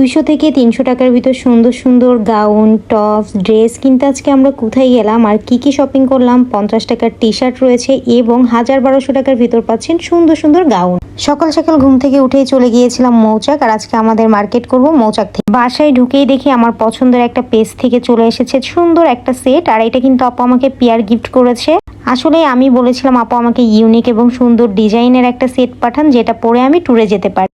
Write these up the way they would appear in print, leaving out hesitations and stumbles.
200 থেকে 300 টাকার ভিতর সুন্দর সুন্দর গাউন, টপস, ড্রেস কিনতে আজকে আমরা কোথায় গেলাম আর কি শপিং করলাম। 50 টাকার টি শার্ট রয়েছে এবং 1000-1200 টাকার ভিতর পাচ্ছেন সুন্দর সুন্দর গাউন। সকাল সকাল ঘুম থেকে উঠেই চলে গিয়েছিলাম মৌচাক, আর আজকে আমাদের মার্কেট করব মৌচাক থেকে। বাসায় ঢুকেই দেখি আমার পছন্দের একটা পেজ থেকে চলে এসেছে সুন্দর একটা সেট, আর এটা কিন্তু আপু আমাকে পেয়ার গিফট করেছে। আসলে আমি বলেছিলাম আপু আমাকে ইউনিক এবং সুন্দর ডিজাইনের একটা সেট পাঠান যেটা পরে আমি ট্যুরে যেতে পারি।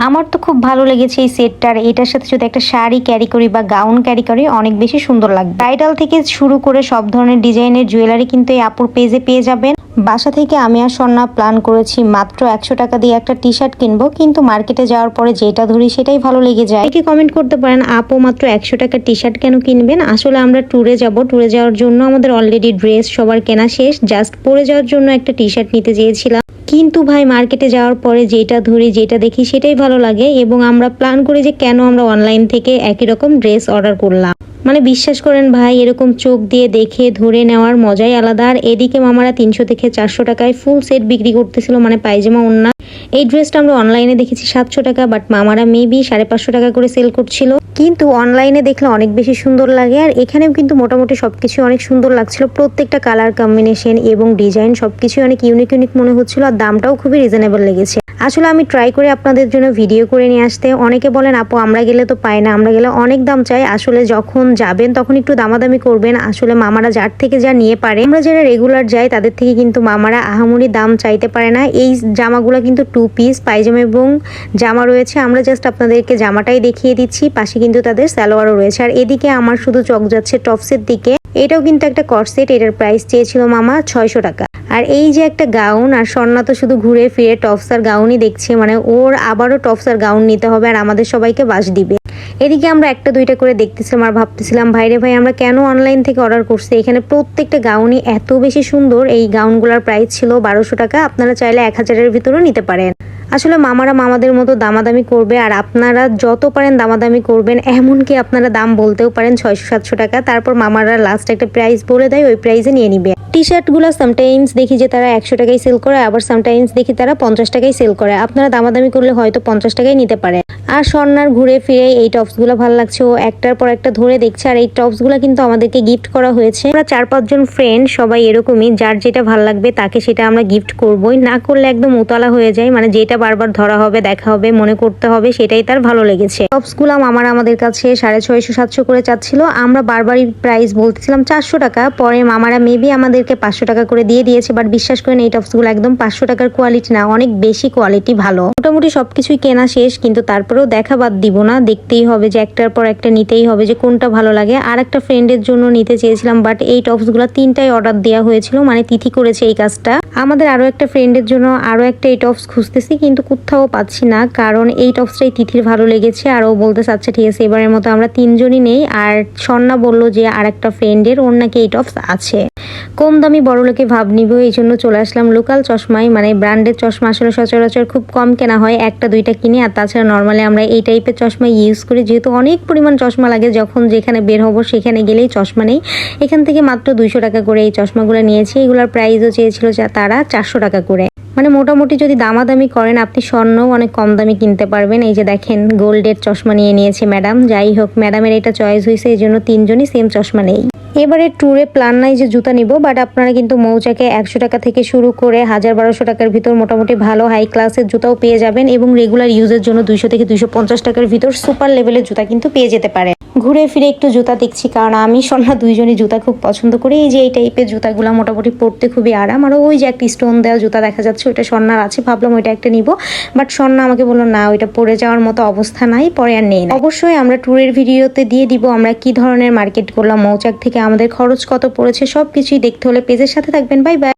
আমার তো খুব ভালো লেগেছে এই সেটটার। এটার সাথে যদি একটা শাড়ি ক্যারি করি বা গাউন ক্যারি করি অনেক বেশি সুন্দর লাগবে। ব্রাইডাল থেকে শুরু করে সব ধরনের ডিজাইনের জুয়েলারি কিন্তু এই আপুর পেজে পেয়ে যাবেন। বাসা থেকে আমি আর স্বর্ণা প্ল্যান করেছি মাত্র 100 টাকা দিয়ে একটা টি শার্ট কিনবো, কিন্তু মার্কেটে যাওয়ার পরে যেটা ধরি সেটাই ভালো লেগে যায়। কি কমেন্ট করতে পারেন আপু মাত্র 100 টাকার টি শার্ট কেন কিনবেন? আসলে আমরা ট্যুরে যাব, ট্যুরে যাওয়ার জন্য আমাদের অলরেডি ড্রেস সবার কেনা শেষ, জাস্ট পরে যাওয়ার জন্য একটা টি শার্ট নিতে চেয়েছিলাম। কিন্তু ভাই মার্কেটে যাওয়ার পরে যেটা ধরি যেটা দেখি সেটাই ভালো লাগে, এবং আমরা প্ল্যান করি যে কেন আমরা অনলাইন থেকে একই রকম ড্রেস অর্ডার করলাম। মানে বিশ্বাস করেন ভাই, এরকম চোখ দিয়ে দেখে ধরে নেওয়ার মজাই আলাদা। আর এদিকে মামারা 300 থেকে 400 টাকায় ফুল সেট বিক্রি করতেছিল, মানে পায়জামা ওড়না। এই ড্রেসটা আমরা অনলাইনে দেখেছি 700 টাকা, বাট মামারা মেবি 550 টাকা করে সেল করছিল। কিন্তু অনলাইনে দেখলে অনেক বেশি সুন্দর লাগে, আর এখানেও কিন্তু মোটামুটি সবকিছু অনেক সুন্দর লাগছিল। প্রত্যেকটা কালার কম্বিনেশন এবং ডিজাইন সবকিছু অনেক ইউনিক মনে হচ্ছিল, আর দামটাও খুবই রিজনেবল লেগেছে। আসলে আমি ট্রাই করে আপনাদের জন্য ভিডিও করে নিয়ে আসতে। অনেকে বলেন আপু আমরা গেলে তো পাই না, আমরা গেলে অনেক দাম চাই। আসলে যখন যাবেন তখন একটু দামাদামি করবেন। আসলে মামারা যার থেকে যা নিয়ে পারে, আমরা যারা রেগুলার যাই তাদের থেকে কিন্তু মামারা আহামরি দাম চাইতে পারে না। এই জামাগুলো কিন্তু 2 পিস পায়জামা এবং জামা রয়েছে। আমরা জাস্ট আপনাদেরকে জামাটাই দেখিয়ে দিচ্ছি, পাশে কিন্তু তাদের সালোয়ারও রয়েছে। আর এদিকে আমার শুধু চোখ যাচ্ছে টপসের দিকে। এটাও কিন্তু একটা কর্সেট, এটার প্রাইস চেয়েছিল মামা 600 টাকা। আর এই যে একটা গাউন, আর স্বর্ণা তো শুধু ঘুরে ফিরে টপস আর গাউনই দেখছে, মানে ওর আবারও টপস আর গাউন নিতে হবে আর আমাদের সবাইকে বাস দিবে। এদিকে আমরা একটা দুইটা করে দেখতেছিলাম আর ভাবতেছিলাম ভাইরে ভাই আমরা কেন অনলাইন থেকে অর্ডার করছি। এখানে প্রত্যেকটা গাউনই এত বেশি সুন্দর। এই গাউনগুলোর প্রাইস ছিল 1200 টাকা, আপনারা চাইলে 1000-এর ভিতরেও নিতে পারেন। আসলে মামারা মামাদের মতো দামাদামি করবে, আর আপনারা যত পারেন দামাদামি করবেন। এমনকি আপনারা দাম বলতেও পারেন 600-700 টাকা, তারপর মামারা লাস্ট একটা প্রাইস বলে দেয়, ওই প্রাইসে নিয়ে নিবে। টি শার্টগুলো সামটাইমস দেখি যে তারা 100 টাকায় সেল করে, আবার সামটাইমস দেখি তারা 50 টাকায় সেল করে। আপনারা দামাদামি করলে হয়তো 50 টাকায় নিতে পারে। আর স্বর্ণার ঘুরে ফিরে এই টপসগুলো ভালো লাগছে, ও একটার পর একটা ধরে দেখছে। আর এই টপসগুলো কিন্তু আমাদেরকে গিফট করা হয়েছে। আমরা 4-5 জন ফ্রেন্ড সবাই এরকমই, যার যেটা ভালো লাগবে তাকে সেটা আমরা গিফট করবোই। না করলে একদম উতলা হয়ে যায়, মানে যেটা বারবার ধরা হবে, দেখা হবে, মনে করতে হবে, সেটাই তার ভালো লেগেছে। টপসগুলো মামারা আমাদের কাছে 650-700 করে চাচ্ছিল। আমরা বারবারই প্রাইস বলতেছিলাম 400 টাকা। পরে মামারা মেবি আমাদেরকে 500 টাকা করে দিয়ে দিয়েছে। বাট বিশ্বাস করেন এই টপসগুলো একদম 500 টাকার কোয়ালিটি না, অনেক বেশি কোয়ালিটি ভালো। মোটামুটি সবকিছুই কেনা শেষ, কিন্তু তারপরেও দেখা বাদ দিব না, দেখতেই হবে যে একটার পর একটা নিতেই হবে, যে কোনটা ভালো লাগে। আর একটা ফ্রেন্ডের জন্য নিতে চেয়েছিলাম, বাট এই টপসগুলো 3টাই অর্ডার দেওয়া হয়েছিল, মানে তিথি করেছে এই কাজটা। আমাদের আরো একটা ফ্রেন্ডের জন্য আরো একটা এই টপস খুঁজতেছি, কিন্তু কোথাও পাচ্ছি না, কারণ এই টপসটাই তিথির ভালো লেগেছে। আর ও বলতে চাচ্ছে ঠিক আছে এবারের মতো আমরা 3 জনই নেই। আর স্বর্ণা বললো যে আর একটা ফ্রেন্ডের ওর নাকি এই টপস আছে। কম দামি বড় লোকে ভাব নিব, এই জন্য চলে আসলাম লোকাল চশমায়। মানে ব্র্যান্ডের চশমা আসলে সচরাচর খুব কম কেনা হয়, 1-2টা কিনে। আর তাছাড়া নর্মালি আমরা এই টাইপের চশমা ইউজ করি, যেহেতু অনেক পরিমাণ চশমা লাগে, যখন যেখানে বের হবো সেখানে গেলেই চশমা নেই। এখান থেকে মাত্র 200 টাকা করে এই চশমাগুলো নিয়েছি। এগুলোর প্রাইসও চেয়েছিল তারা 400 টাকা করে। মানে মোটামুটি যদি দামাদামি করেন আপনি স্বর্ণও অনেক কম দামি কিনতে পারবেন। এই যে দেখেন গোল্ডের চশমা নিয়েছে ম্যাডাম। যাই হোক, ম্যাডামের এটা চয়েস হয়েছে, এই জন্য 3 জনই সেম চশমা নেই। এবারে ট্যুরে প্ল্যান নাই যে জুতা নিব, বাট আপনারা কিন্তু মৌচাকে 100 টাকা থেকে শুরু করে 1000-1200 টাকার ভিতর মোটামুটি ভালো হাই ক্লাসের জুতাও পেয়ে যাবেন, এবং রেগুলার ইউজের জন্য 200 থেকে 250 টাকার ভিতর সুপার লেভেলের জুতা কিন্তু পেয়ে যেতে পারে। ঘুরে ফিরে একটু জুতা দেখছি, কারণ আমি স্বর্ণা 2 জনই জুতা খুব পছন্দ করি। এই যে এই টাইপের জুতাগুলো মোটামুটি পরতে খুবই আরাম। আর ওই যে একটা স্টোন দেওয়া জুতা দেখা যাচ্ছে, ওইটা স্বর্ণার আছে, ভাবলাম ওইটা একটা নিব, বাট স্বর্ণা আমাকে বললো না ওইটা পরে যাওয়ার মতো অবস্থা নাই, পরে আর নেই। অবশ্যই আমরা ট্যুরের ভিডিওতে দিয়ে দিব আমরা কি ধরনের মার্কেট করলাম মৌচাক থেকে, আমাদের খরচ কত পড়েছে, সবকিছুই দেখতে হলে পেজের সাথে থাকবেন। Bye bye.